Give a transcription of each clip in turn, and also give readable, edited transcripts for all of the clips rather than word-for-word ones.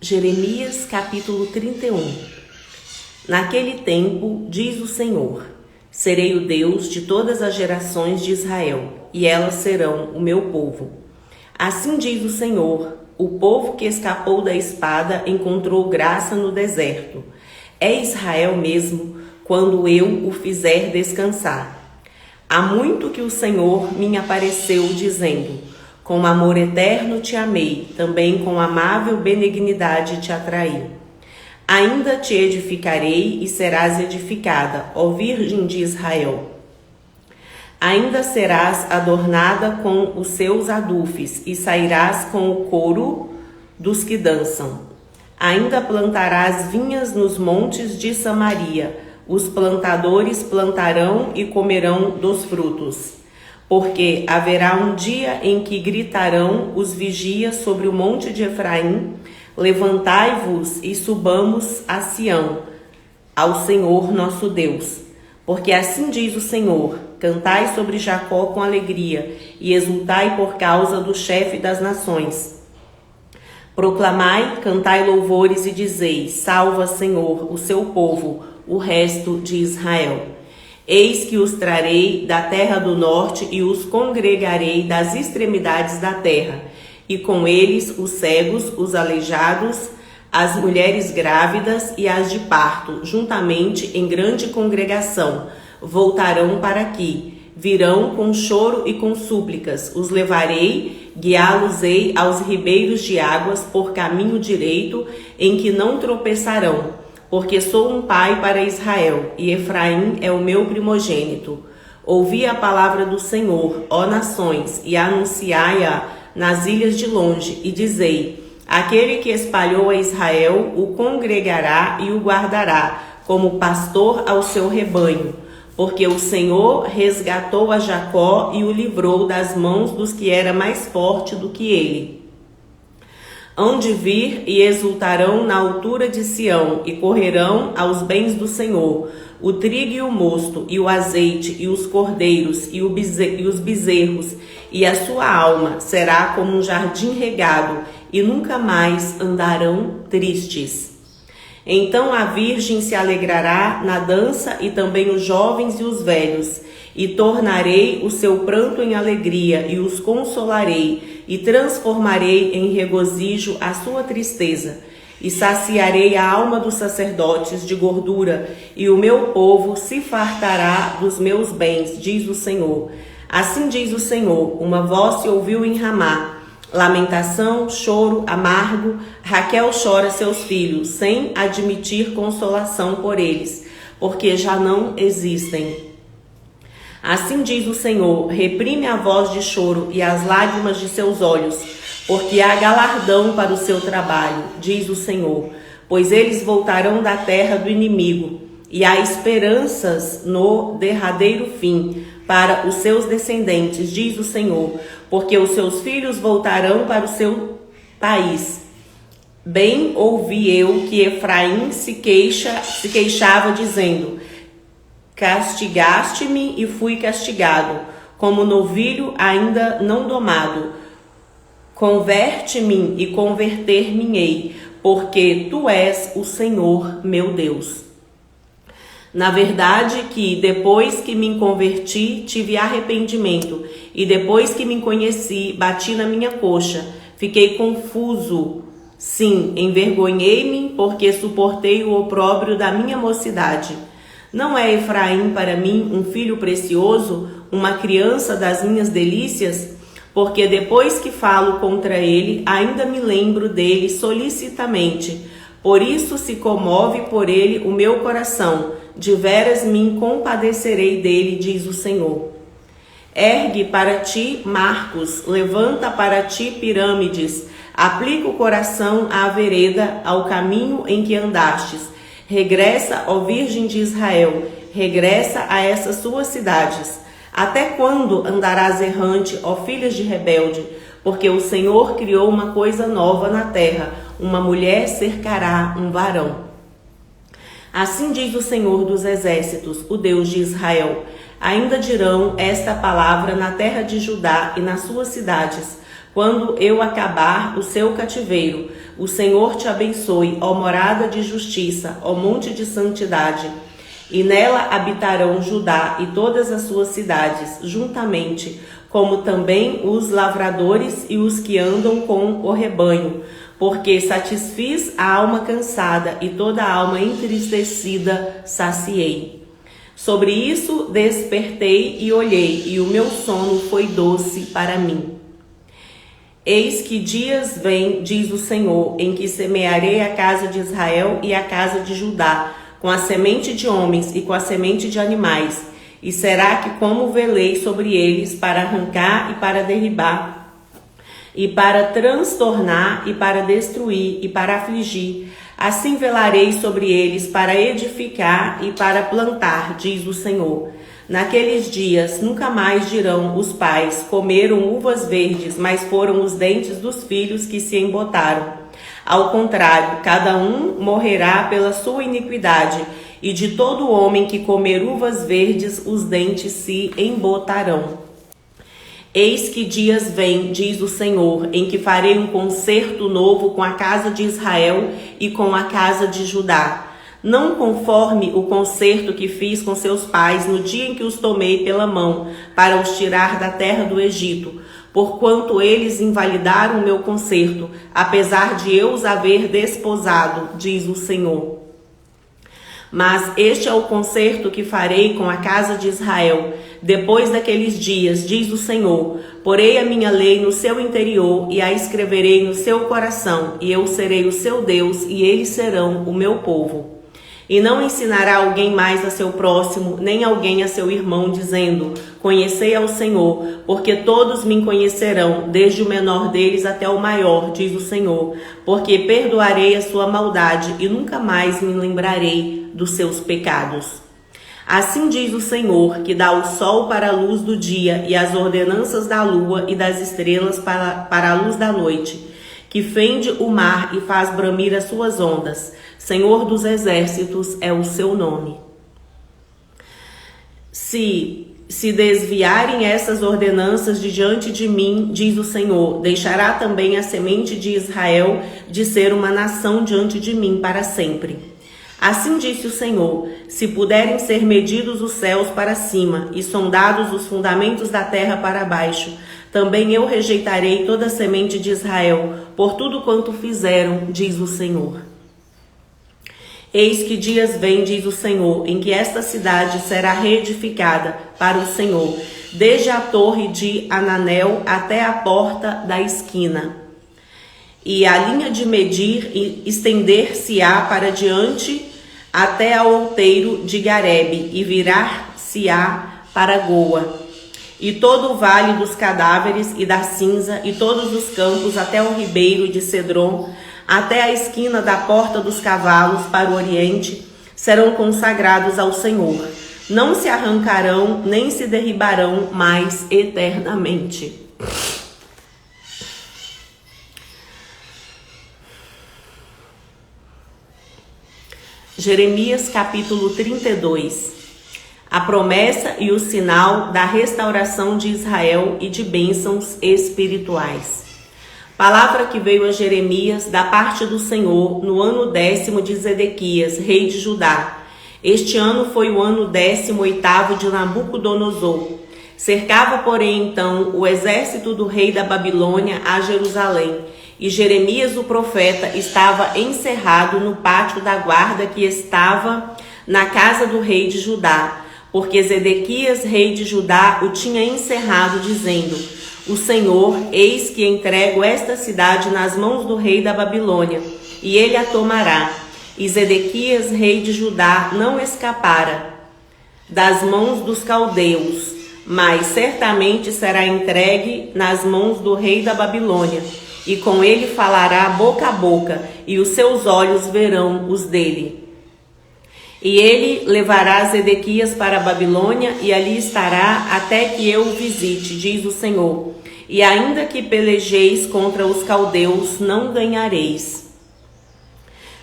Jeremias capítulo 31. Naquele tempo, diz o Senhor, serei o Deus de todas as gerações de Israel, e elas serão o meu povo. Assim diz o Senhor, o povo que escapou da espada encontrou graça no deserto. É Israel mesmo, quando eu o fizer descansar. Há muito que o Senhor me apareceu, dizendo, com amor eterno te amei, também com amável benignidade te atraí. Ainda te edificarei e serás edificada, ó Virgem de Israel. Ainda serás adornada com os seus adufes e sairás com o coro dos que dançam. Ainda plantarás vinhas nos montes de Samaria, os plantadores plantarão e comerão dos frutos. Porque haverá um dia em que gritarão os vigias sobre o monte de Efraim, levantai-vos e subamos a Sião, ao Senhor nosso Deus. Porque assim diz o Senhor, cantai sobre Jacó com alegria, e exultai por causa do chefe das nações. Proclamai, cantai louvores e dizei, salva, Senhor, o seu povo, o resto de Israel. Eis que os trarei da terra do norte e os congregarei das extremidades da terra, e com eles os cegos, os aleijados, as mulheres grávidas e as de parto, juntamente em grande congregação, voltarão para aqui, virão com choro e com súplicas, os levarei, guiá-los-ei aos ribeiros de águas por caminho direito, em que não tropeçarão, porque sou um pai para Israel, e Efraim é o meu primogênito. Ouvi a palavra do Senhor, ó nações, e anunciai-a nas ilhas de longe, e dizei, aquele que espalhou a Israel o congregará e o guardará, como pastor ao seu rebanho. Porque o Senhor resgatou a Jacó e o livrou das mãos dos que era mais forte do que ele. Hão de vir e exultarão na altura de Sião, e correrão aos bens do Senhor, o trigo e o mosto, e o azeite, e os cordeiros, e os bezerros, e a sua alma será como um jardim regado, e nunca mais andarão tristes. Então a virgem se alegrará na dança, e também os jovens e os velhos, e tornarei o seu pranto em alegria, e os consolarei, e transformarei em regozijo a sua tristeza, e saciarei a alma dos sacerdotes de gordura, e o meu povo se fartará dos meus bens, diz o Senhor. Assim diz o Senhor, uma voz se ouviu em Ramá, lamentação, choro amargo, Raquel chora seus filhos, sem admitir consolação por eles, porque já não existem. Assim diz o Senhor, reprime a voz de choro e as lágrimas de seus olhos, porque há galardão para o seu trabalho, diz o Senhor, pois eles voltarão da terra do inimigo, e há esperanças no derradeiro fim para os seus descendentes, diz o Senhor, porque os seus filhos voltarão para o seu país. Bem ouvi eu que Efraim se queixava, dizendo, castigaste-me e fui castigado, como novilho ainda não domado. Converte-me e converter-me-ei, porque tu és o Senhor meu Deus. Na verdade que depois que me converti, tive arrependimento, e depois que me conheci, bati na minha coxa, fiquei confuso. Sim, envergonhei-me, porque suportei o opróbrio da minha mocidade. Não é Efraim para mim um filho precioso, uma criança das minhas delícias? Porque depois que falo contra ele, ainda me lembro dele solicitamente. Por isso se comove por ele o meu coração, de veras me compadecerei dele, diz o Senhor. Ergue para ti marcos, levanta para ti pirâmides, aplica o coração à vereda, ao caminho em que andastes. Regressa, ó Virgem de Israel, regressa a essas suas cidades. Até quando andarás errante, ó filhas de rebelde? Porque o Senhor criou uma coisa nova na terra, uma mulher cercará um varão. Assim diz o Senhor dos exércitos, o Deus de Israel, ainda dirão esta palavra na terra de Judá e nas suas cidades, quando eu acabar o seu cativeiro. O Senhor te abençoe, ó morada de justiça, ó monte de santidade. E nela habitarão Judá e todas as suas cidades, juntamente, como também os lavradores e os que andam com o rebanho, porque satisfiz a alma cansada e toda a alma entristecida saciei. Sobre isso despertei e olhei, e o meu sono foi doce para mim. Eis que dias vêm, diz o Senhor, em que semearei a casa de Israel e a casa de Judá, com a semente de homens e com a semente de animais. E será que como velei sobre eles para arrancar e para derribar, e para transtornar e para destruir e para afligir, assim velarei sobre eles para edificar e para plantar, diz o Senhor. Naqueles dias nunca mais dirão os pais, comeram uvas verdes, mas foram os dentes dos filhos que se embotaram. Ao contrário, cada um morrerá pela sua iniquidade, e de todo homem que comer uvas verdes, os dentes se embotarão. Eis que dias vêm, diz o Senhor, em que farei um concerto novo com a casa de Israel e com a casa de Judá. Não conforme o concerto que fiz com seus pais no dia em que os tomei pela mão para os tirar da terra do Egito, porquanto eles invalidaram o meu concerto, apesar de eu os haver desposado, diz o Senhor. Mas este é o concerto que farei com a casa de Israel. Depois daqueles dias, diz o Senhor, porei a minha lei no seu interior e a escreverei no seu coração, e eu serei o seu Deus, e eles serão o meu povo. E não ensinará alguém mais a seu próximo, nem alguém a seu irmão, dizendo, conhecei ao Senhor, porque todos me conhecerão, desde o menor deles até o maior, diz o Senhor, porque perdoarei a sua maldade e nunca mais me lembrarei dos seus pecados. Assim diz o Senhor, que dá o sol para a luz do dia e as ordenanças da lua e das estrelas para a luz da noite, que fende o mar e faz bramir as suas ondas. Senhor dos exércitos é o seu nome. Se desviarem essas ordenanças de diante de mim, diz o Senhor, deixará também a semente de Israel de ser uma nação diante de mim para sempre. Assim disse o Senhor, se puderem ser medidos os céus para cima e sondados os fundamentos da terra para baixo, também eu rejeitarei toda a semente de Israel, por tudo quanto fizeram, diz o Senhor. Eis que dias vêm, diz o Senhor, em que esta cidade será reedificada para o Senhor, desde a torre de Ananel até a porta da esquina. E a linha de medir estender-se-á para diante até ao outeiro de Garebe, e virar-se-á para Goa. E todo o vale dos cadáveres e da cinza, e todos os campos até o ribeiro de Cedron, até a esquina da porta dos cavalos para o oriente, serão consagrados ao Senhor. Não se arrancarão, nem se derribarão mais eternamente. Jeremias capítulo 32. A promessa e o sinal da restauração de Israel e de bênçãos espirituais. Palavra que veio a Jeremias da parte do Senhor no ano 10º de Zedequias, rei de Judá. Este ano foi o ano 18º de Nabucodonosor. Cercava, porém, então, o exército do rei da Babilônia a Jerusalém. E Jeremias, o profeta, estava encerrado no pátio da guarda que estava na casa do rei de Judá, porque Zedequias, rei de Judá, o tinha encerrado, dizendo: o Senhor, eis que entrego esta cidade nas mãos do rei da Babilônia, e ele a tomará. E Zedequias, rei de Judá, não escapara das mãos dos caldeus, mas certamente será entregue nas mãos do rei da Babilônia, e com ele falará boca a boca, e os seus olhos verão os dele. E ele levará Zedequias para a Babilônia, e ali estará até que eu o visite, diz o Senhor. E ainda que pelejeis contra os caldeus, não ganhareis.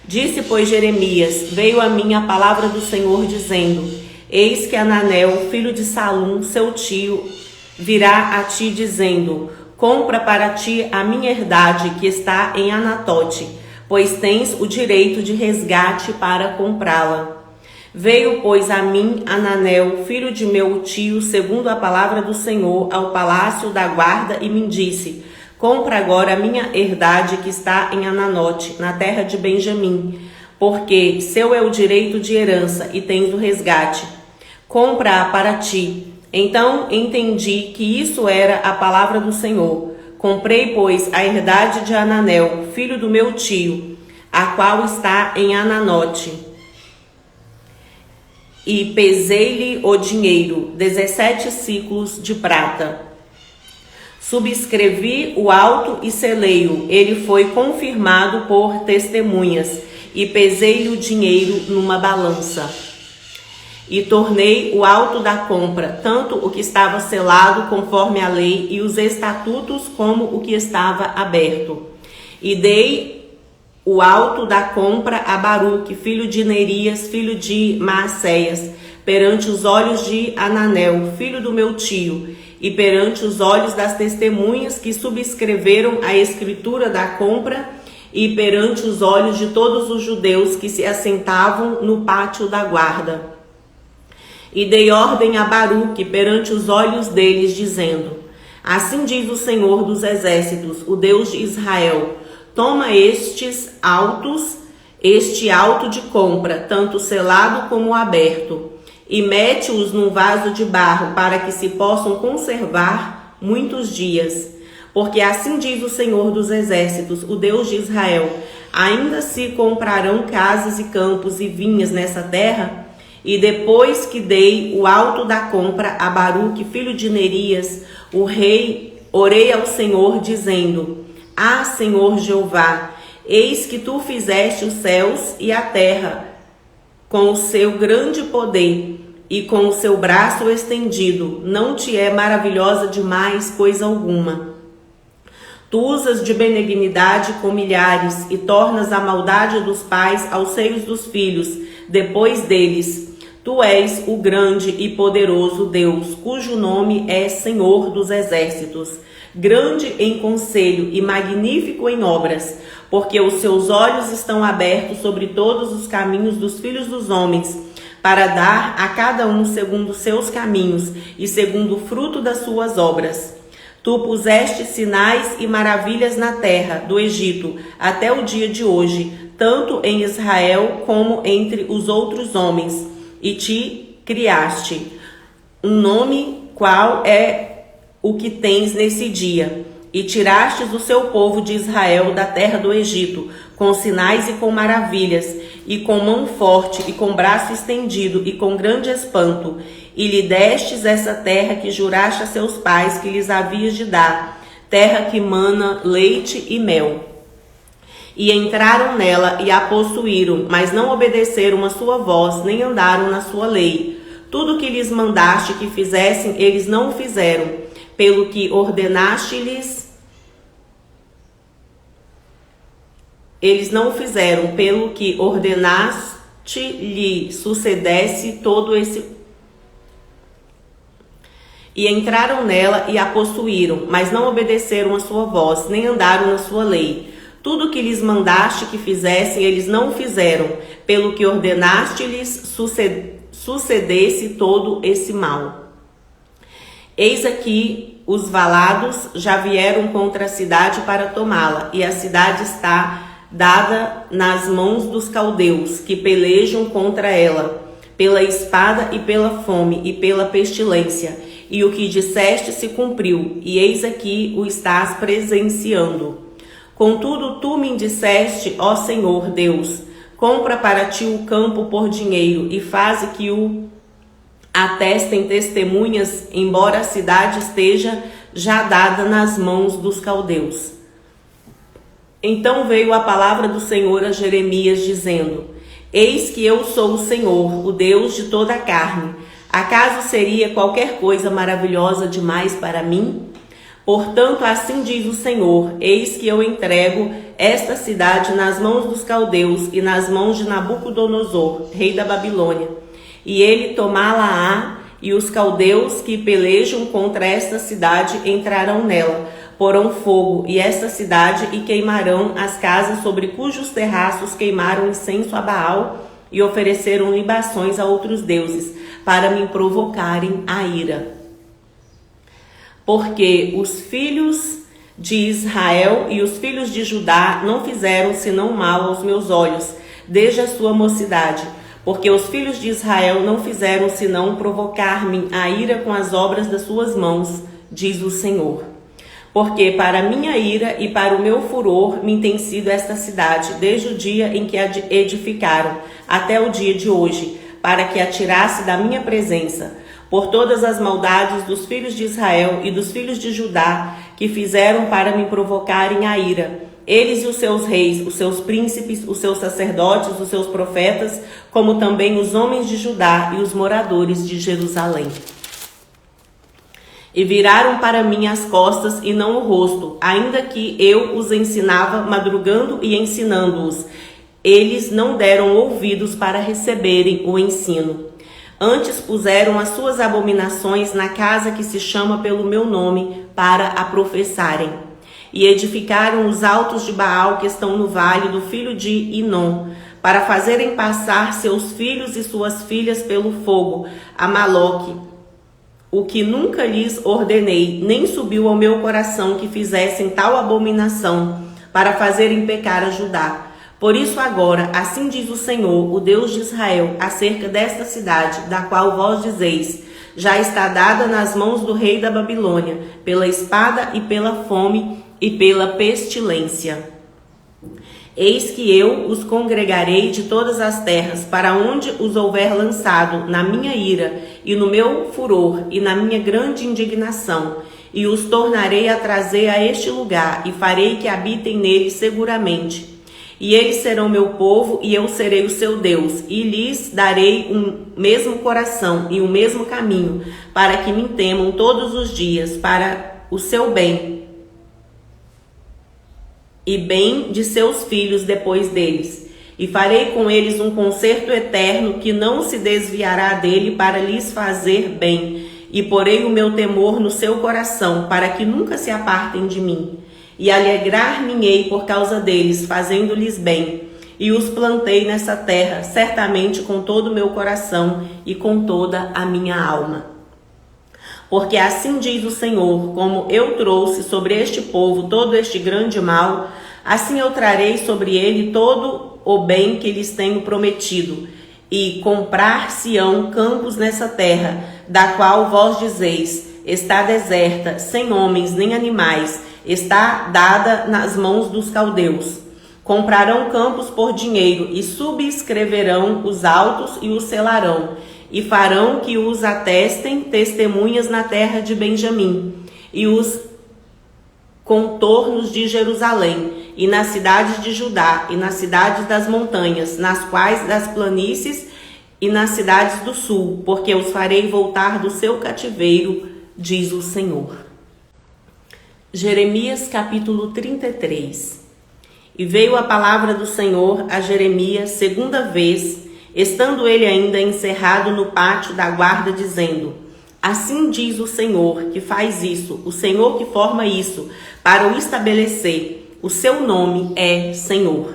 Disse, pois, Jeremias: veio a mim a palavra do Senhor, dizendo: eis que Ananel, filho de Salum, seu tio, virá a ti, dizendo: compra para ti a minha herdade que está em Anatote, pois tens o direito de resgate para comprá-la. Veio, pois, a mim Hananel, filho de meu tio, segundo a palavra do Senhor, ao palácio da guarda e me disse: compra agora a minha herdade que está em Ananote, na terra de Benjamim, porque seu é o direito de herança e tens o resgate. Compra-a para ti. Então entendi que isso era a palavra do Senhor. Comprei, pois, a herdade de Hananel, filho do meu tio, a qual está em Ananote. E pesei-lhe o dinheiro, 17 siclos de prata. Subscrevi o auto e selei-o. Ele foi confirmado por testemunhas. E pesei-lhe o dinheiro numa balança. E tornei o auto da compra, tanto o que estava selado conforme a lei e os estatutos, como o que estava aberto. E dei o auto da compra a Baruque, filho de Nerias, filho de Maacéias, perante os olhos de Hananel, filho do meu tio, e perante os olhos das testemunhas que subscreveram a escritura da compra, e perante os olhos de todos os judeus que se assentavam no pátio da guarda. E dei ordem a Baruque perante os olhos deles, dizendo: assim diz o Senhor dos exércitos, o Deus de Israel: toma este auto de compra, tanto selado como aberto, e mete-os num vaso de barro, para que se possam conservar muitos dias. Porque assim diz o Senhor dos exércitos, o Deus de Israel: ainda se comprarão casas e campos e vinhas nessa terra? E depois que dei o auto da compra a Baruque, filho de Nerias, o rei, orei ao Senhor, dizendo: ah, Senhor Jeová, eis que tu fizeste os céus e a terra com o seu grande poder e com o seu braço estendido. Não te é maravilhosa demais coisa alguma. Tu usas de benignidade com milhares e tornas a maldade dos pais aos seios dos filhos, depois deles. Tu és o grande e poderoso Deus, cujo nome é Senhor dos exércitos, grande em conselho e magnífico em obras, porque os seus olhos estão abertos sobre todos os caminhos dos filhos dos homens, para dar a cada um segundo seus caminhos e segundo o fruto das suas obras. Tu puseste sinais e maravilhas na terra do Egito até o dia de hoje, tanto em Israel como entre os outros homens, e te criaste. Um nome qual é o que tens nesse dia, e tirastes o seu povo de Israel da terra do Egito, com sinais e com maravilhas, e com mão forte, e com braço estendido, e com grande espanto, e lhe destes essa terra que juraste a seus pais que lhes havias de dar, terra que mana leite e mel. E entraram nela e a possuíram, mas não obedeceram a sua voz, nem andaram na sua lei. Tudo que lhes mandaste que fizessem, eles não o fizeram, pelo que ordenaste-lhes, eles não o fizeram, pelo que ordenaste-lhe sucedesse todo esse. E entraram nela e a possuíram, mas não obedeceram a sua voz, nem andaram na sua lei. Tudo que lhes mandaste que fizessem, eles não o fizeram, pelo que ordenaste-lhes sucedesse todo esse mal. Eis aqui os valados já vieram contra a cidade para tomá-la, e a cidade está dada nas mãos dos caldeus, que pelejam contra ela, pela espada e pela fome e pela pestilência. E o que disseste se cumpriu, e eis aqui o estás presenciando. Contudo, tu me disseste, ó Senhor Deus: compra para ti o campo por dinheiro, e faze que o atestem testemunhas, embora a cidade esteja já dada nas mãos dos caldeus. Então veio a palavra do Senhor a Jeremias, dizendo: eis que eu sou o Senhor, o Deus de toda a carne. Acaso seria qualquer coisa maravilhosa demais para mim? Portanto, assim diz o Senhor: eis que eu entrego esta cidade nas mãos dos caldeus e nas mãos de Nabucodonosor, rei da Babilônia. E ele tomá-la-á, e os caldeus que pelejam contra esta cidade entrarão nela, porão fogo e esta cidade e queimarão as casas sobre cujos terraços queimaram incenso a Baal e ofereceram libações a outros deuses para me provocarem a ira. Porque os filhos de Israel e os filhos de Judá não fizeram senão mal aos meus olhos, desde a sua mocidade. Porque os filhos de Israel não fizeram senão provocar-me a ira com as obras das suas mãos, diz o Senhor. Porque para minha ira e para o meu furor me tem sido esta cidade, desde o dia em que a edificaram, até o dia de hoje, para que a tirasse da minha presença, por todas as maldades dos filhos de Israel e dos filhos de Judá, que fizeram para me provocarem a ira. Eles e os seus reis, os seus príncipes, os seus sacerdotes, os seus profetas, como também os homens de Judá e os moradores de Jerusalém. E viraram para mim as costas e não o rosto, ainda que eu os ensinava madrugando e ensinando-os. Eles não deram ouvidos para receberem o ensino. Antes puseram as suas abominações na casa que se chama pelo meu nome para a professarem. E edificaram os altos de Baal que estão no vale do filho de Inom, para fazerem passar seus filhos e suas filhas pelo fogo, a Maloque, o que nunca lhes ordenei, nem subiu ao meu coração que fizessem tal abominação, para fazerem pecar a Judá. Por isso agora, assim diz o Senhor, o Deus de Israel, acerca desta cidade, da qual vós dizeis, já está dada nas mãos do rei da Babilônia, pela espada e pela fome e pela pestilência. Eis que eu os congregarei de todas as terras, para onde os houver lançado, na minha ira, e no meu furor, e na minha grande indignação, e os tornarei a trazer a este lugar, e farei que habitem nele seguramente. E eles serão meu povo, e eu serei o seu Deus, e lhes darei um mesmo coração e um mesmo caminho, para que me temam todos os dias, para o seu bem, e bem de seus filhos depois deles. E farei com eles um concerto eterno que não se desviará dele para lhes fazer bem. E porei o meu temor no seu coração, para que nunca se apartem de mim. E alegrar-me-ei por causa deles, fazendo-lhes bem. E os plantei nessa terra, certamente com todo o meu coração e com toda a minha alma. Porque assim diz o Senhor, como eu trouxe sobre este povo todo este grande mal, assim eu trarei sobre ele todo o bem que lhes tenho prometido, e comprar-se-ão campos nessa terra, da qual vós dizeis, está deserta, sem homens nem animais, está dada nas mãos dos caldeus. Comprarão campos por dinheiro, e subscreverão os autos e os selarão, e farão que os atestem testemunhas na terra de Benjamim, e os contornos de Jerusalém, e nas cidades de Judá, e nas cidades das montanhas, nas quais das planícies, e nas cidades do sul, porque os farei voltar do seu cativeiro, diz o Senhor. Jeremias capítulo 33. E veio a palavra do Senhor a Jeremias segunda vez, estando ele ainda encerrado no pátio da guarda, dizendo: assim diz o Senhor que faz isso, o Senhor que forma isso, para o estabelecer. O seu nome é Senhor.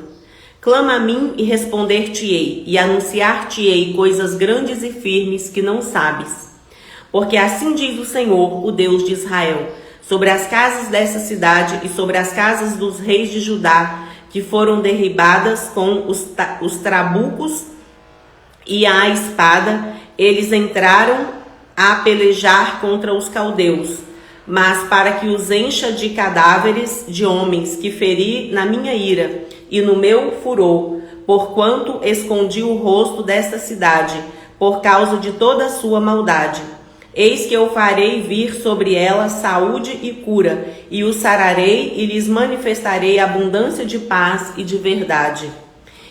Clama a mim e responder-te-ei, e anunciar-te-ei coisas grandes e firmes que não sabes. Porque assim diz o Senhor, o Deus de Israel, sobre as casas dessa cidade e sobre as casas dos reis de Judá, que foram derribadas com os trabucos e a espada, eles entraram a pelejar contra os caldeus, mas para que os encha de cadáveres de homens que feri na minha ira e no meu furor, porquanto escondi o rosto desta cidade, por causa de toda a sua maldade. Eis que eu farei vir sobre ela saúde e cura, e os sararei e lhes manifestarei abundância de paz e de verdade.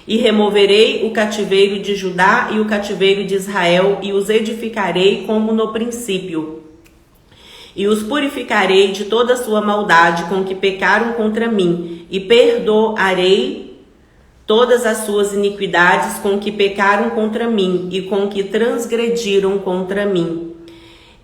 E removerei o cativeiro de Judá e o cativeiro de Israel, e os edificarei como no princípio. E os purificarei de toda a sua maldade com que pecaram contra mim, e perdoarei todas as suas iniquidades com que pecaram contra mim, e com que transgrediram contra mim.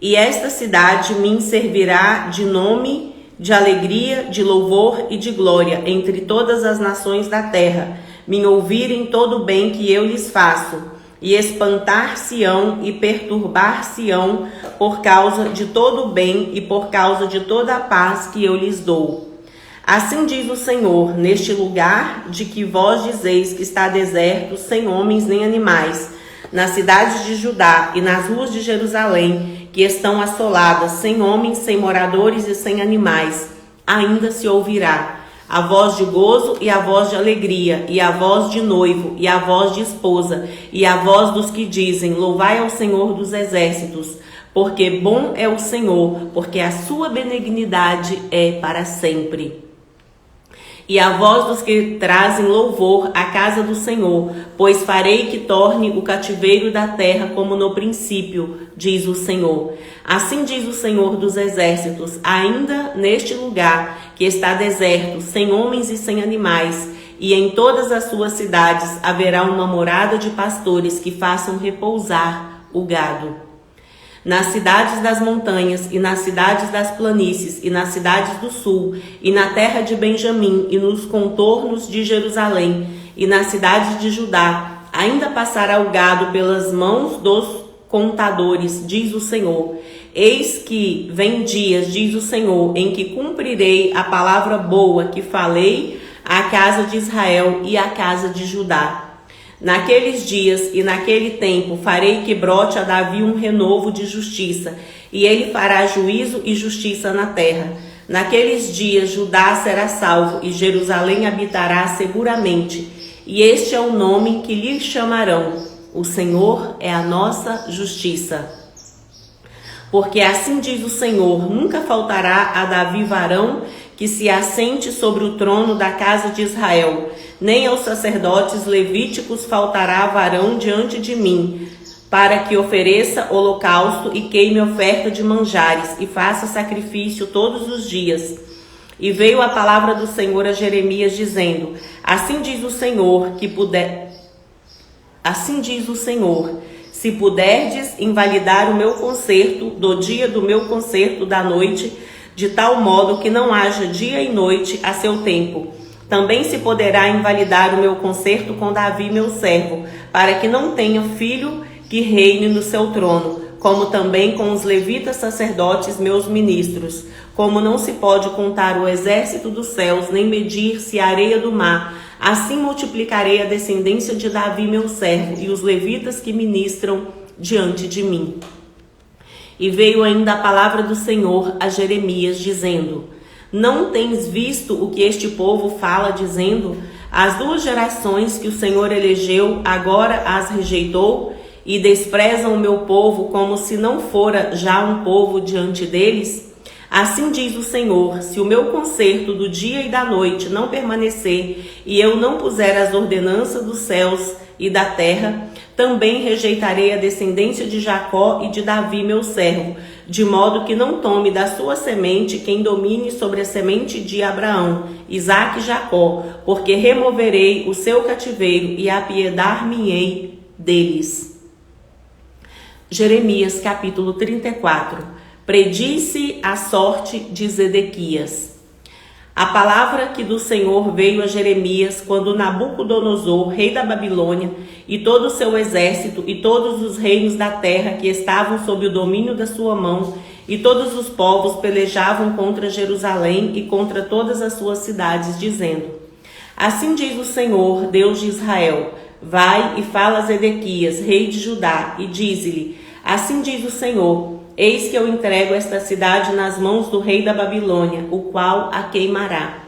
E esta cidade me servirá de nome de alegria, de louvor e de glória entre todas as nações da terra, me ouvirem todo o bem que eu lhes faço, e espantar-se-ão e perturbar-se-ão por causa de todo o bem e por causa de toda a paz que eu lhes dou. Assim diz o Senhor, neste lugar de que vós dizeis que está deserto, sem homens nem animais, nas cidades de Judá e nas ruas de Jerusalém, que estão assoladas, sem homens, sem moradores e sem animais, ainda se ouvirá a voz de gozo e a voz de alegria, e a voz de noivo, e a voz de esposa, e a voz dos que dizem, louvai ao Senhor dos exércitos, porque bom é o Senhor, porque a sua benignidade é para sempre. E a voz dos que trazem louvor à casa do Senhor, pois farei que torne o cativeiro da terra como no princípio, diz o Senhor. Assim diz o Senhor dos exércitos, ainda neste lugar que está deserto, sem homens e sem animais, e em todas as suas cidades haverá uma morada de pastores que façam repousar o gado. Nas cidades das montanhas, e nas cidades das planícies, e nas cidades do sul, e na terra de Benjamim, e nos contornos de Jerusalém, e nas cidades de Judá, ainda passará o gado pelas mãos dos contadores, diz o Senhor. Eis que vem dias, diz o Senhor, em que cumprirei a palavra boa que falei à casa de Israel e à casa de Judá. Naqueles dias e naquele tempo farei que brote a Davi um renovo de justiça, e ele fará juízo e justiça na terra. Naqueles dias Judá será salvo e Jerusalém habitará seguramente, e este é o nome que lhe chamarão: o Senhor é a nossa justiça. Porque assim diz o Senhor, nunca faltará a Davi varão que se assente sobre o trono da casa de Israel, nem aos sacerdotes levíticos faltará varão diante de mim, para que ofereça holocausto e queime oferta de manjares, e faça sacrifício todos os dias. E veio a palavra do Senhor a Jeremias, dizendo, assim diz o Senhor, se puderdes invalidar o meu concerto, do dia do meu concerto da noite, de tal modo que não haja dia e noite a seu tempo. Também se poderá invalidar o meu concerto com Davi, meu servo, para que não tenha filho que reine no seu trono, como também com os levitas sacerdotes, meus ministros. Como não se pode contar o exército dos céus, nem medir-se a areia do mar, assim multiplicarei a descendência de Davi, meu servo, e os levitas que ministram diante de mim. E veio ainda a palavra do Senhor a Jeremias, dizendo, não tens visto o que este povo fala, dizendo, as duas gerações que o Senhor elegeu, agora as rejeitou, e desprezam o meu povo como se não fora já um povo diante deles? Assim diz o Senhor, se o meu concerto do dia e da noite não permanecer, e eu não puser as ordenanças dos céus e da terra, também rejeitarei a descendência de Jacó e de Davi, meu servo, de modo que não tome da sua semente quem domine sobre a semente de Abraão, Isaque e Jacó, porque removerei o seu cativeiro e apiedar-me-ei deles. Jeremias capítulo 34. Predisse a sorte de Zedequias. A palavra que do Senhor veio a Jeremias quando Nabucodonosor, rei da Babilônia, e todo o seu exército e todos os reinos da terra que estavam sob o domínio da sua mão, e todos os povos pelejavam contra Jerusalém e contra todas as suas cidades, dizendo, assim diz o Senhor, Deus de Israel, vai e fala a Zedequias, rei de Judá, e dize-lhe, assim diz o Senhor, eis que eu entrego esta cidade nas mãos do rei da Babilônia, o qual a queimará.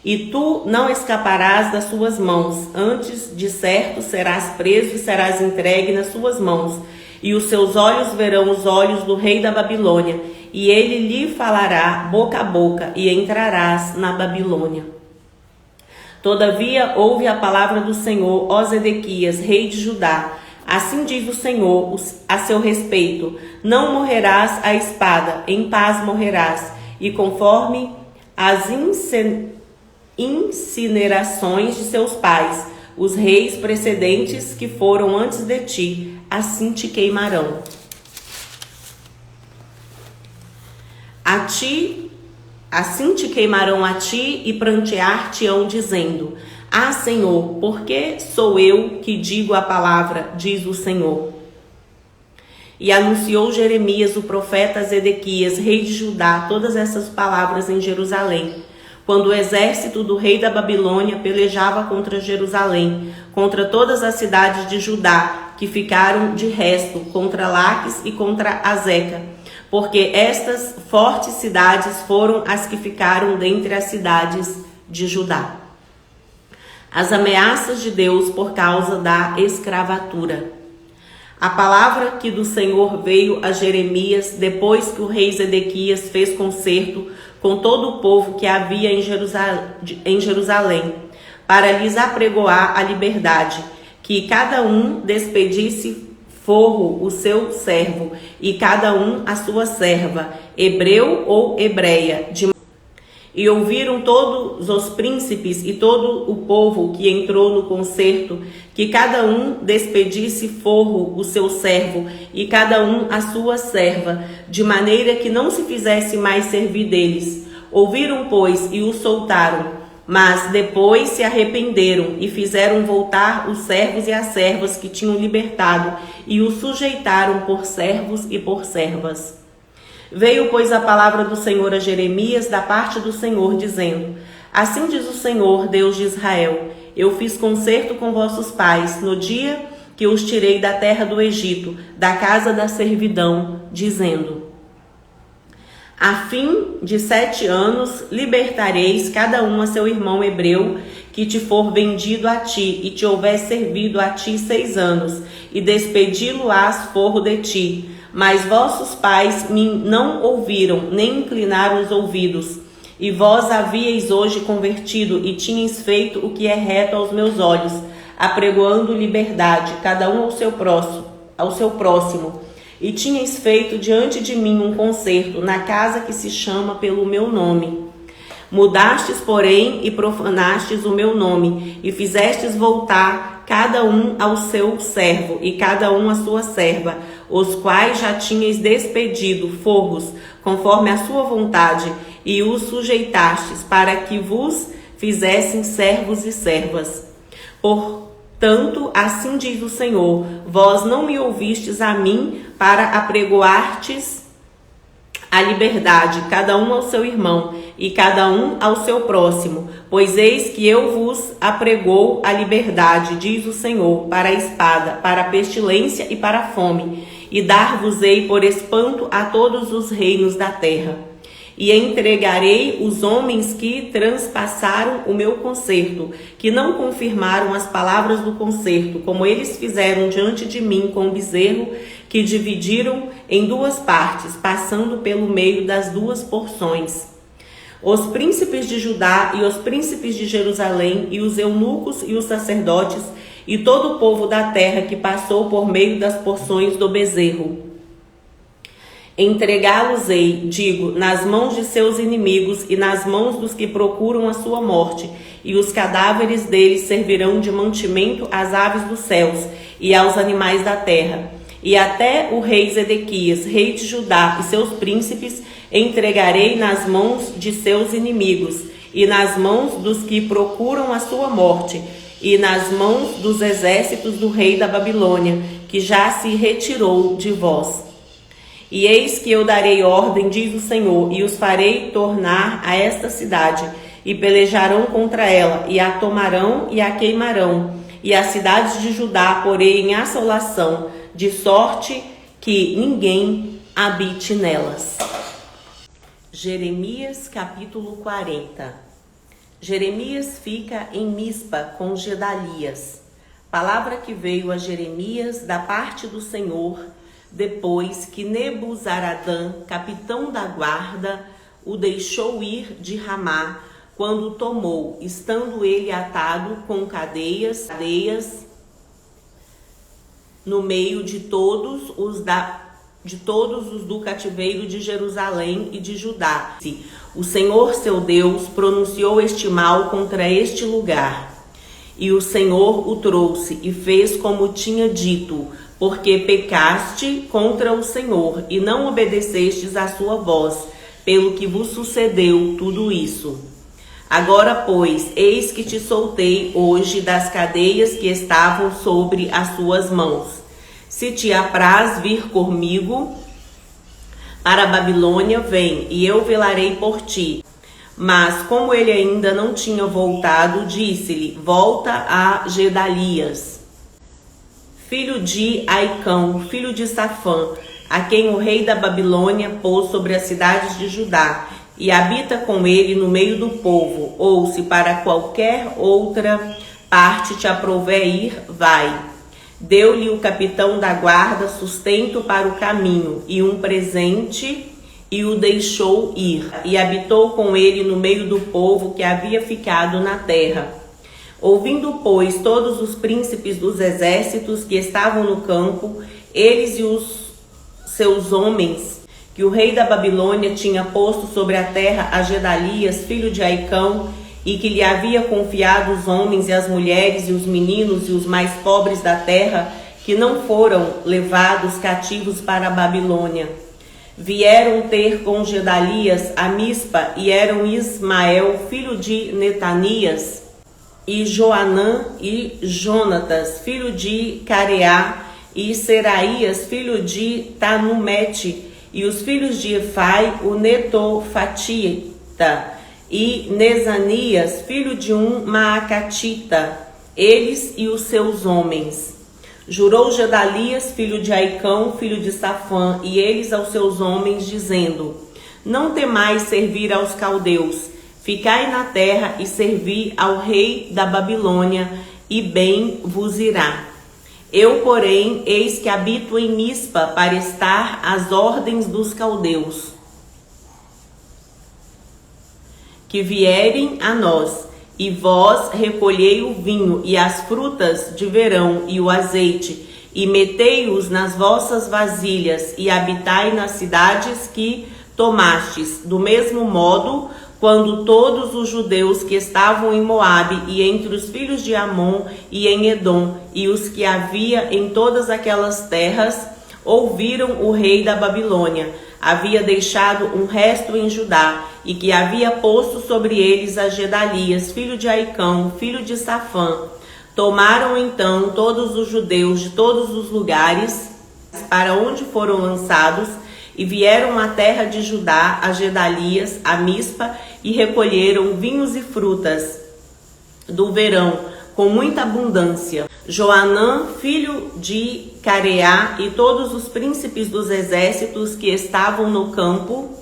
E tu não escaparás das suas mãos, antes de certo serás preso e serás entregue nas suas mãos, e os seus olhos verão os olhos do rei da Babilônia, e ele lhe falará boca a boca, e entrarás na Babilônia. Todavia ouve a palavra do Senhor, ó Zedequias, rei de Judá. Assim diz o Senhor a seu respeito, não morrerás à espada, em paz morrerás, e conforme as incinerações de seus pais, os reis precedentes que foram antes de ti, assim te queimarão. A ti Assim te queimarão a ti e prantear-te-ão, dizendo: Ah, Senhor, por que sou eu que digo a palavra, diz o Senhor? E anunciou Jeremias, o profeta, a Zedequias, rei de Judá, todas essas palavras em Jerusalém, quando o exército do rei da Babilônia pelejava contra Jerusalém, contra todas as cidades de Judá, que ficaram de resto, contra Laques e contra Azeca, porque estas fortes cidades foram as que ficaram dentre as cidades de Judá. As ameaças de Deus por causa da escravatura. A palavra que do Senhor veio a Jeremias depois que o rei Zedequias fez concerto com todo o povo que havia em Jerusalém, para lhes apregoar a liberdade, que cada um despedisse forro o seu servo, e cada um a sua serva, hebreu ou hebreia. E ouviram todos os príncipes e todo o povo que entrou no concerto, que cada um despedisse forro o seu servo, e cada um a sua serva, de maneira que não se fizesse mais servir deles. Ouviram, pois, e o soltaram. Mas depois se arrependeram e fizeram voltar os servos e as servas que tinham libertado, e os sujeitaram por servos e por servas. Veio, pois, a palavra do Senhor a Jeremias da parte do Senhor, dizendo: Assim diz o Senhor, Deus de Israel: Eu fiz concerto com vossos pais no dia que os tirei da terra do Egito, da casa da servidão, dizendo: A fim de 7 anos libertareis cada um a seu irmão hebreu que te for vendido a ti e te houver servido a ti 6 anos, e despedi-lo-ás forro de ti. Mas vossos pais me não ouviram, nem inclinaram os ouvidos. E vós havíeis hoje convertido e tinhas feito o que é reto aos meus olhos, apregoando liberdade, cada um ao seu próximo. E tinhas feito diante de mim um concerto na casa que se chama pelo meu nome. Mudastes, porém, e profanastes o meu nome, e fizestes voltar cada um ao seu servo, e cada um à sua serva, os quais já tinhas despedido forros, conforme a sua vontade, e os sujeitastes, para que vos fizessem servos e servas. Portanto, assim diz o Senhor: Vós não me ouvistes a mim para apregoartes a liberdade, cada um ao seu irmão, e cada um ao seu próximo, pois eis que eu vos apregou a liberdade, diz o Senhor, para a espada, para a pestilência e para a fome, e dar-vos-ei por espanto a todos os reinos da terra. E entregarei os homens que transpassaram o meu concerto, que não confirmaram as palavras do concerto, como eles fizeram diante de mim com o bezerro, que dividiram em 2 partes, passando pelo meio das 2 porções. Os príncipes de Judá e os príncipes de Jerusalém, e os eunucos e os sacerdotes, e todo o povo da terra que passou por meio das porções do bezerro. Entregá-los-ei, digo, nas mãos de seus inimigos e nas mãos dos que procuram a sua morte, e os cadáveres deles servirão de mantimento às aves dos céus e aos animais da terra. E até o rei Zedequias, rei de Judá, e seus príncipes entregarei nas mãos de seus inimigos, e nas mãos dos que procuram a sua morte, e nas mãos dos exércitos do rei da Babilônia, que já se retirou de vós. E eis que eu darei ordem, diz o Senhor, e os farei tornar a esta cidade, e pelejarão contra ela, e a tomarão e a queimarão, e as cidades de Judá porei em assolação, de sorte que ninguém habite nelas. Jeremias capítulo 40. Jeremias fica em Mispa com Gedalias. Palavra que veio a Jeremias da parte do Senhor, depois que Nebuzaradã, capitão da guarda, o deixou ir de Ramá, quando o tomou, estando ele atado com cadeias no meio de todos os do cativeiro de Jerusalém e de Judá. O Senhor seu Deus pronunciou este mal contra este lugar. E o Senhor o trouxe e fez como tinha dito, porque pecaste contra o Senhor e não obedecestes à sua voz, pelo que vos sucedeu tudo isso. Agora, pois, eis que te soltei hoje das cadeias que estavam sobre as suas mãos. Se te apraz vir comigo para a Babilônia, vem, e eu velarei por ti. Mas, como ele ainda não tinha voltado, disse-lhe: volta a Gedalias, filho de Aicão, filho de Safã, a quem o rei da Babilônia pôs sobre as cidades de Judá, e habita com ele no meio do povo, ou se para qualquer outra parte te aprouver ir, vai. Deu-lhe o capitão da guarda sustento para o caminho e um presente, e o deixou ir, e habitou com ele no meio do povo que havia ficado na terra. Ouvindo, pois, todos os príncipes dos exércitos que estavam no campo, eles e os seus homens, que o rei da Babilônia tinha posto sobre a terra a Gedalias, filho de Aicão, e que lhe havia confiado os homens e as mulheres e os meninos e os mais pobres da terra, que não foram levados cativos para a Babilônia. Vieram ter com Gedalias a Mispa, e eram Ismael, filho de Netanias, e Joanã e Jonatas, filho de Careá, e Seraías, filho de Tanumete, e os filhos de Efai, o Netofatita, e Nesanias, filho de um Maacatita, eles e os seus homens. Jurou Gedalias, filho de Aicão, filho de Safã, e eles aos seus homens, dizendo: não temais servir aos caldeus, ficai na terra e servi ao rei da Babilônia, e bem vos irá. Eu, porém, eis que habito em Mispa para estar às ordens dos caldeus, que vierem a nós, e vós recolhei o vinho e as frutas de verão e o azeite, e metei-os nas vossas vasilhas, e habitai nas cidades que tomastes. Do mesmo modo, quando todos os judeus que estavam em Moabe e entre os filhos de Amon e em Edom, e os que havia em todas aquelas terras, ouviram o rei da Babilônia, havia deixado um resto em Judá, e que havia posto sobre eles a Gedalias, filho de Aicão, filho de Safã. Tomaram então todos os judeus de todos os lugares para onde foram lançados, e vieram à terra de Judá, a Gedalias, a Mispa, e recolheram vinhos e frutas do verão com muita abundância. Joanã, filho de Careá, e todos os príncipes dos exércitos que estavam no campo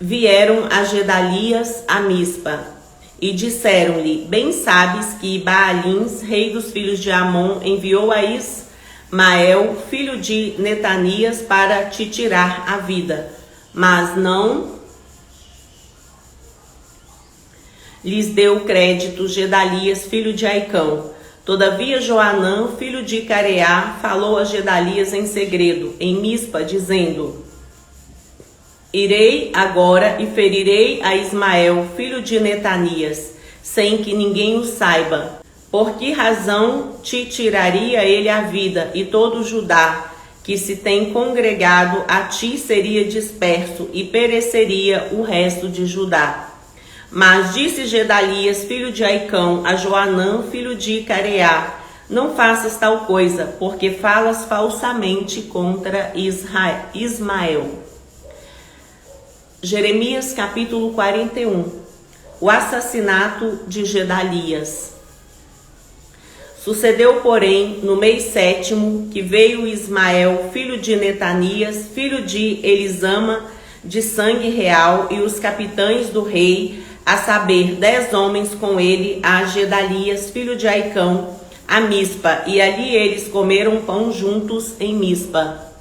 vieram a Gedalias a Mispa, e disseram-lhe: bem sabes que Baalins, rei dos filhos de Amon, enviou a Ismael, filho de Netanias, para te tirar a vida, mas não lhes deu crédito Gedalias, filho de Aicão. Todavia Joanã, filho de Careá, falou a Gedalias em segredo, em Mispa, dizendo: irei agora e ferirei a Ismael, filho de Netanias, sem que ninguém o saiba. Por que razão te tiraria ele a vida, e todo Judá, que se tem congregado a ti, seria disperso, e pereceria o resto de Judá? Mas disse Gedalias, filho de Aicão, a Joanã, filho de Careá: não faças tal coisa, porque falas falsamente contra Ismael. Jeremias capítulo 41. O assassinato de Gedalias. Sucedeu, porém, no mês 7º, que veio Ismael, filho de Netanias, filho de Elisama, de sangue real, e os capitães do rei, a saber, 10 homens com ele, a Gedalias, filho de Aicão, a Mispa, e ali eles comeram pão juntos em Mispa.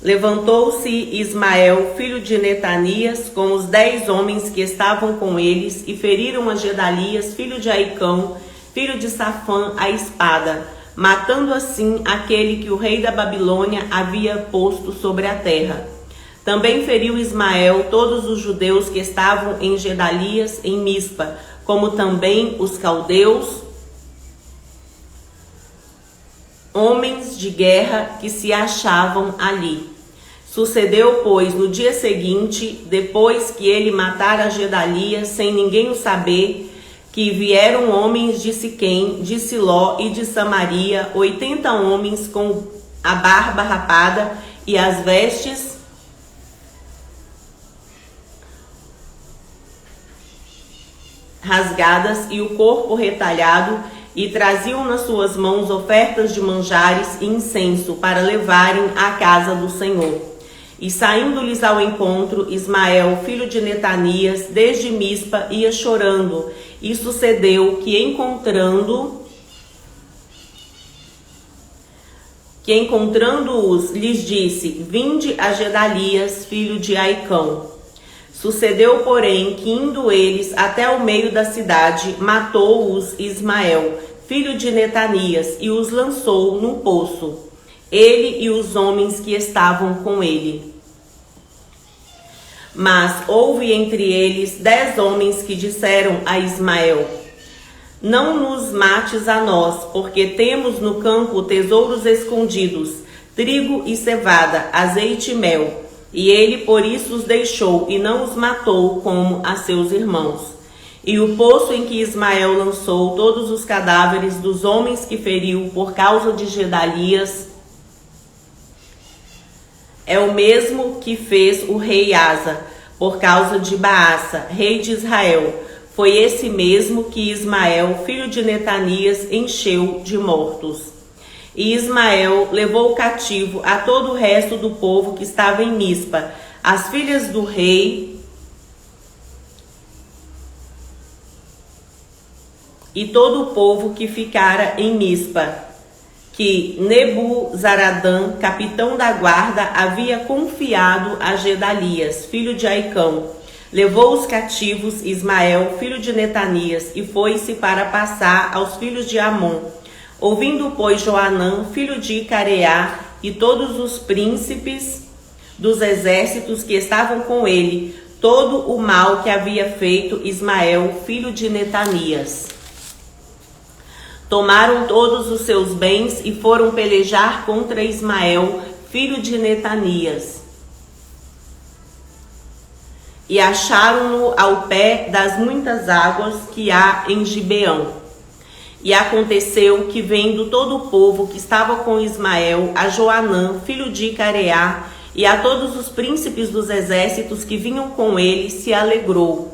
Levantou-se Ismael, filho de Netanias, com os 10 homens que estavam com eles, e feriram a Gedalias, filho de Aicão, filho de Safã, a espada, matando assim aquele que o rei da Babilônia havia posto sobre a terra. Também feriu Ismael todos os judeus que estavam em Gedalias, em Mispa, como também os caldeus, homens de guerra que se achavam ali. Sucedeu, pois, no dia seguinte, depois que ele matara Gedalias, sem ninguém o saber, que vieram homens de Siquém, de Siló e de Samaria, 80 homens com a barba rapada e as vestes rasgadas e o corpo retalhado, e traziam nas suas mãos ofertas de manjares e incenso para levarem à casa do Senhor. E saindo-lhes ao encontro, Ismael, filho de Netanias, desde Mispa, ia chorando. E sucedeu que encontrando-os, lhes disse: Vinde a Gedalias, filho de Aicão. Sucedeu, porém, que indo eles até o meio da cidade, matou-os Ismael, filho de Netanias, e os lançou num poço, ele e os homens que estavam com ele. Mas houve entre eles 10 homens que disseram a Ismael: Não nos mates a nós, porque temos no campo tesouros escondidos, trigo e cevada, azeite e mel. E ele por isso os deixou e não os matou como a seus irmãos. E o poço em que Ismael lançou todos os cadáveres dos homens que feriu por causa de Gedalias é o mesmo que fez o rei Asa por causa de Baasa, rei de Israel. Foi esse mesmo que Ismael, filho de Netanias, encheu de mortos. E Ismael levou cativo a todo o resto do povo que estava em Mispa, as filhas do rei e todo o povo que ficara em Mispa, que Nebuzaradã, capitão da guarda, havia confiado a Gedalias, filho de Aicão. Levou os cativos Ismael, filho de Netanias, e foi-se para passar aos filhos de Amon. Ouvindo, pois, Joanã, filho de Careá, e todos os príncipes dos exércitos que estavam com ele, todo o mal que havia feito Ismael, filho de Netanias. Tomaram todos os seus bens e foram pelejar contra Ismael, filho de Netanias. E acharam-no ao pé das muitas águas que há em Gibeão. E aconteceu que, vendo todo o povo que estava com Ismael, a Joanã, filho de Careá, e a todos os príncipes dos exércitos que vinham com ele, se alegrou.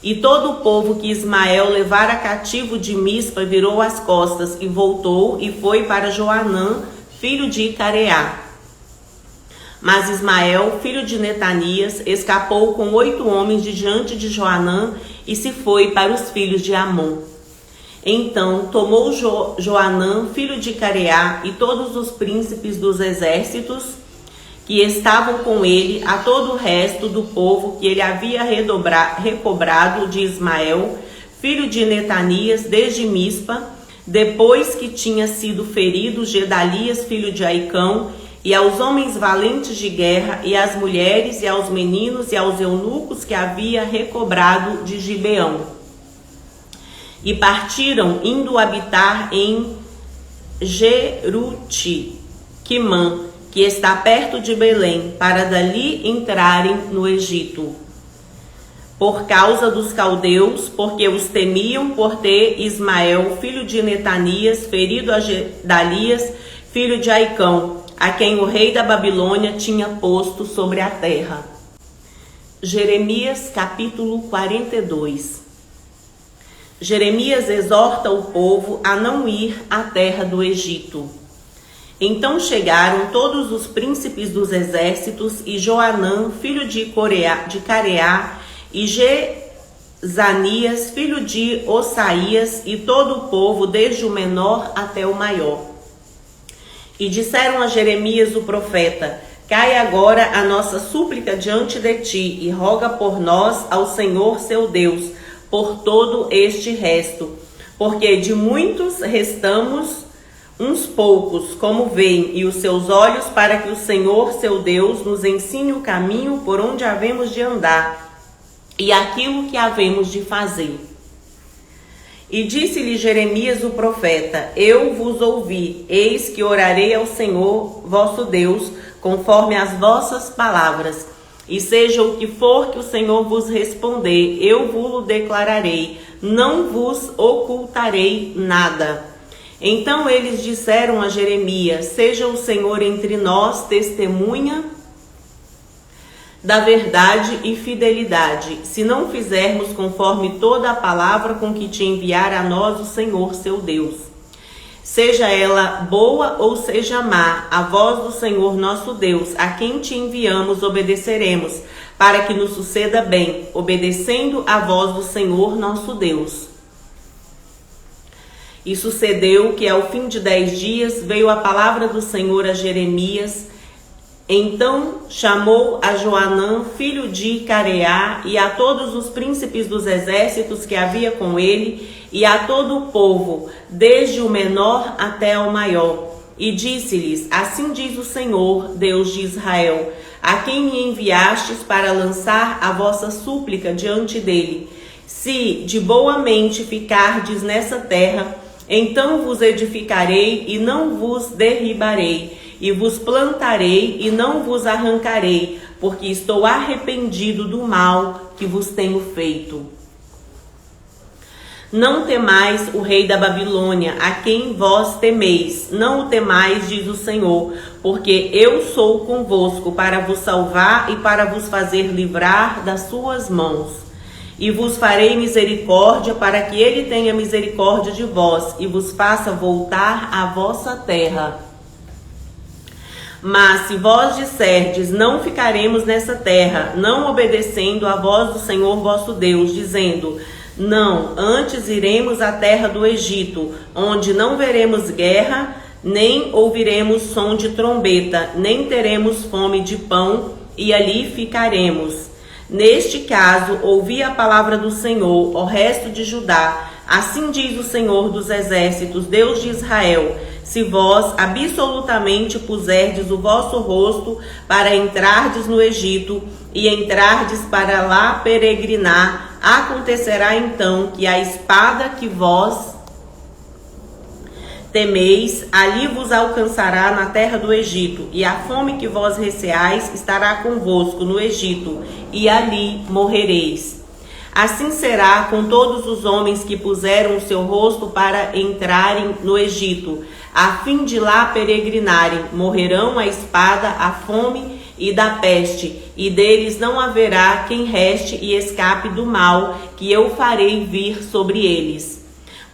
E todo o povo que Ismael levara cativo de Mispa virou as costas e voltou e foi para Joanã, filho de Careá. Mas Ismael, filho de Netanias, escapou com 8 homens de diante de Joanã e se foi para os filhos de Amon. Então tomou Joanã, filho de Careá, e todos os príncipes dos exércitos que estavam com ele, a todo o resto do povo que ele havia recobrado de Ismael, filho de Netanias, desde Mispa, depois que tinha sido ferido Gedalias, filho de Aicão, e aos homens valentes de guerra, e às mulheres, e aos meninos, e aos eunucos que havia recobrado de Gibeão. E partiram, indo habitar em Jeruti, Quimã, que está perto de Belém, para dali entrarem no Egito. Por causa dos caldeus, porque os temiam por ter Ismael, filho de Netanias, ferido a Gedalias, filho de Aicão, a quem o rei da Babilônia tinha posto sobre a terra. Jeremias capítulo 42. Jeremias exorta o povo a não ir à terra do Egito. Então chegaram todos os príncipes dos exércitos e Joanã, filho de Careá, e Jezanias, filho de Osaías, e todo o povo, desde o menor até o maior. E disseram a Jeremias o profeta: Cai agora a nossa súplica diante de ti, e roga por nós ao Senhor seu Deus, por todo este resto, porque de muitos restamos uns poucos, como veem, e os seus olhos, para que o Senhor seu Deus nos ensine o caminho por onde havemos de andar, e aquilo que havemos de fazer. E disse-lhe Jeremias o profeta: Eu vos ouvi, eis que orarei ao Senhor vosso Deus conforme as vossas palavras. E seja o que for que o Senhor vos responder, eu vos declararei, não vos ocultarei nada. Então eles disseram a Jeremias: seja o Senhor entre nós testemunha da verdade e fidelidade, se não fizermos conforme toda a palavra com que te enviar a nós o Senhor, seu Deus. Seja ela boa ou seja má, a voz do Senhor nosso Deus, a quem te enviamos, obedeceremos, para que nos suceda bem, obedecendo a voz do Senhor nosso Deus. E sucedeu que ao fim de 10 dias veio a palavra do Senhor a Jeremias. Então chamou a Joanã, filho de Careá, e a todos os príncipes dos exércitos que havia com ele, e a todo o povo, desde o menor até o maior. E disse-lhes: assim diz o Senhor, Deus de Israel, a quem me enviastes para lançar a vossa súplica diante dele. Se de boa mente ficardes nessa terra, então vos edificarei e não vos derribarei, e vos plantarei e não vos arrancarei, porque estou arrependido do mal que vos tenho feito. Não temais o rei da Babilônia, a quem vós temeis, não o temais, diz o Senhor, porque eu sou convosco para vos salvar e para vos fazer livrar das suas mãos. E vos farei misericórdia, para que ele tenha misericórdia de vós e vos faça voltar à vossa terra. Mas se vós disserdes: não ficaremos nessa terra, não obedecendo à voz do Senhor vosso Deus, dizendo: não, antes iremos à terra do Egito, onde não veremos guerra, nem ouviremos som de trombeta, nem teremos fome de pão, e ali ficaremos. Neste caso, ouvi a palavra do Senhor, ó resto de Judá. Assim diz o Senhor dos exércitos, Deus de Israel: se vós absolutamente puserdes o vosso rosto para entrardes no Egito e entrardes para lá peregrinar, acontecerá então que a espada que vós temeis ali vos alcançará na terra do Egito, e a fome que vós receais estará convosco no Egito, e ali morrereis. Assim será com todos os homens que puseram o seu rosto para entrarem no Egito, a fim de lá peregrinarem. Morrerão a espada, a fome e da peste, e deles não haverá quem reste e escape do mal que eu farei vir sobre eles.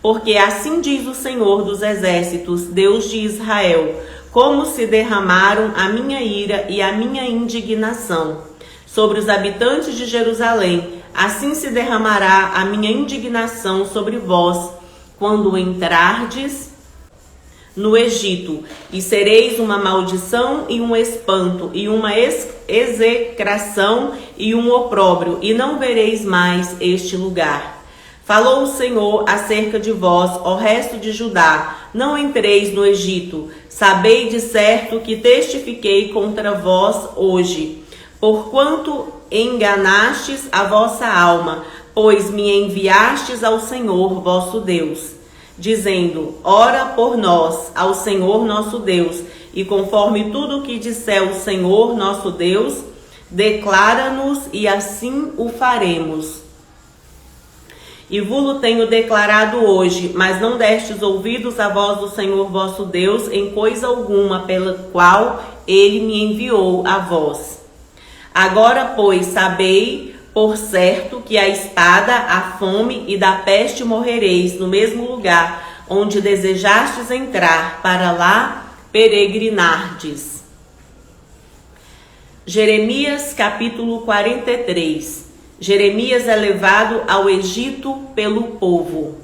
Porque assim diz o Senhor dos exércitos, Deus de Israel: como se derramaram a minha ira e a minha indignação sobre os habitantes de Jerusalém, assim se derramará a minha indignação sobre vós, quando entrardes no Egito, e sereis uma maldição e um espanto, e uma execração e um opróbrio, e não vereis mais este lugar. Falou o Senhor acerca de vós, ó resto de Judá: não entreis no Egito. Sabei de certo que testifiquei contra vós hoje, porquanto enganastes a vossa alma, pois me enviastes ao Senhor vosso Deus, dizendo: ora por nós ao Senhor nosso Deus, e conforme tudo o que disser o Senhor nosso Deus, declara-nos, e assim o faremos. E vos-lo tenho declarado hoje, mas não destes ouvidos à voz do Senhor vosso Deus em coisa alguma pela qual ele me enviou a vós. Agora, pois, sabei por certo que a espada, a fome e da peste morrereis no mesmo lugar onde desejastes entrar, para lá peregrinardes. Jeremias capítulo 43. Jeremias é levado ao Egito pelo povo.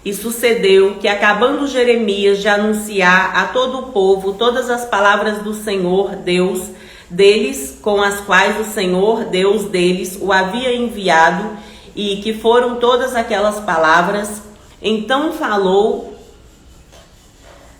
E sucedeu que, acabando Jeremias de anunciar a todo o povo todas as palavras do Senhor Deus deles, com as quais o Senhor Deus deles o havia enviado, e que foram todas aquelas palavras, então falou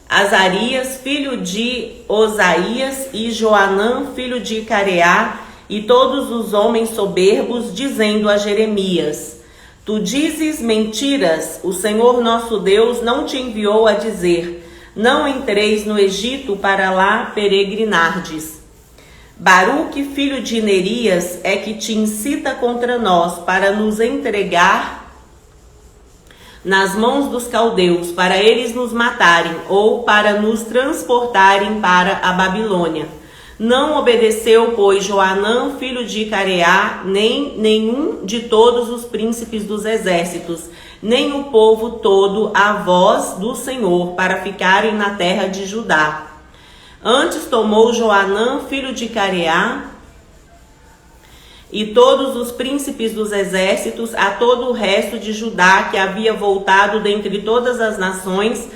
Azarias, filho de Osaías, e Joanã, filho de Careá, e todos os homens soberbos, dizendo a Jeremias: tu dizes mentiras, o Senhor nosso Deus não te enviou a dizer: não entreis no Egito para lá peregrinardes. Baruque, filho de Nerias, é que te incita contra nós para nos entregar nas mãos dos caldeus, para eles nos matarem ou para nos transportarem para a Babilônia. Não obedeceu, pois, Joanã, filho de Careá, nem nenhum de todos os príncipes dos exércitos, nem o povo todo à voz do Senhor, para ficarem na terra de Judá. Antes tomou Joanã, filho de Careá, e todos os príncipes dos exércitos, a todo o resto de Judá, que havia voltado dentre todas as nações,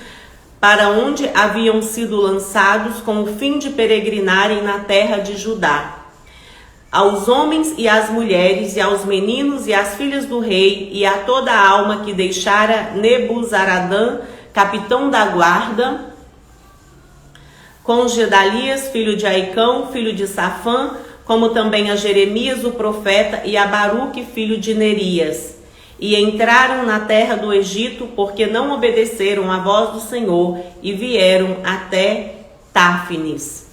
para onde haviam sido lançados, com o fim de peregrinarem na terra de Judá. Aos homens e às mulheres, e aos meninos e às filhas do rei, e a toda a alma que deixara Nebuzaradã, capitão da guarda, com Gedalias, filho de Aicão, filho de Safã, como também a Jeremias, o profeta, e a Baruque, filho de Nerias. E entraram na terra do Egito, porque não obedeceram à voz do Senhor, e vieram até Táfnis.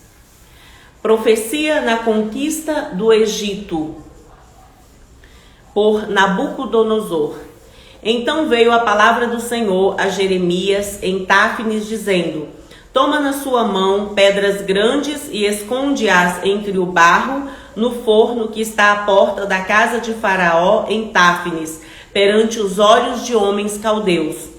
Profecia na conquista do Egito, por Nabucodonosor. Então veio a palavra do Senhor a Jeremias em Táfnis, dizendo: Toma na sua mão pedras grandes e esconde-as entre o barro no forno que está à porta da casa de Faraó em Táfnis, perante os olhos de homens caldeus.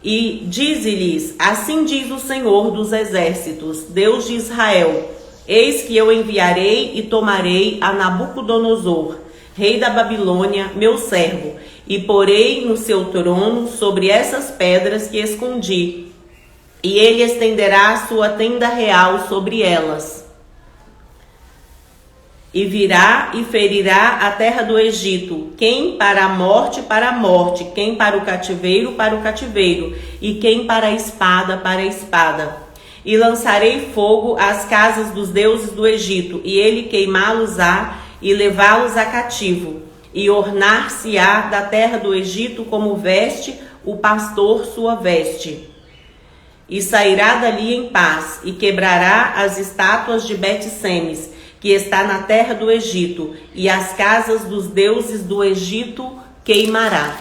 E dize-lhes: Assim diz o Senhor dos exércitos, Deus de Israel: Eis que eu enviarei e tomarei a Nabucodonosor, rei da Babilônia, meu servo, e porei no seu trono sobre essas pedras que escondi, e ele estenderá a sua tenda real sobre elas. E virá e ferirá a terra do Egito, quem para a morte, quem para o cativeiro, e quem para a espada. E lançarei fogo às casas dos deuses do Egito, e ele queimá-los-á e levá-los a cativo, e ornar-se-á da terra do Egito como veste o pastor sua veste. E sairá dali em paz, e quebrará as estátuas de Bet-Semes, que está na terra do Egito, e as casas dos deuses do Egito queimará.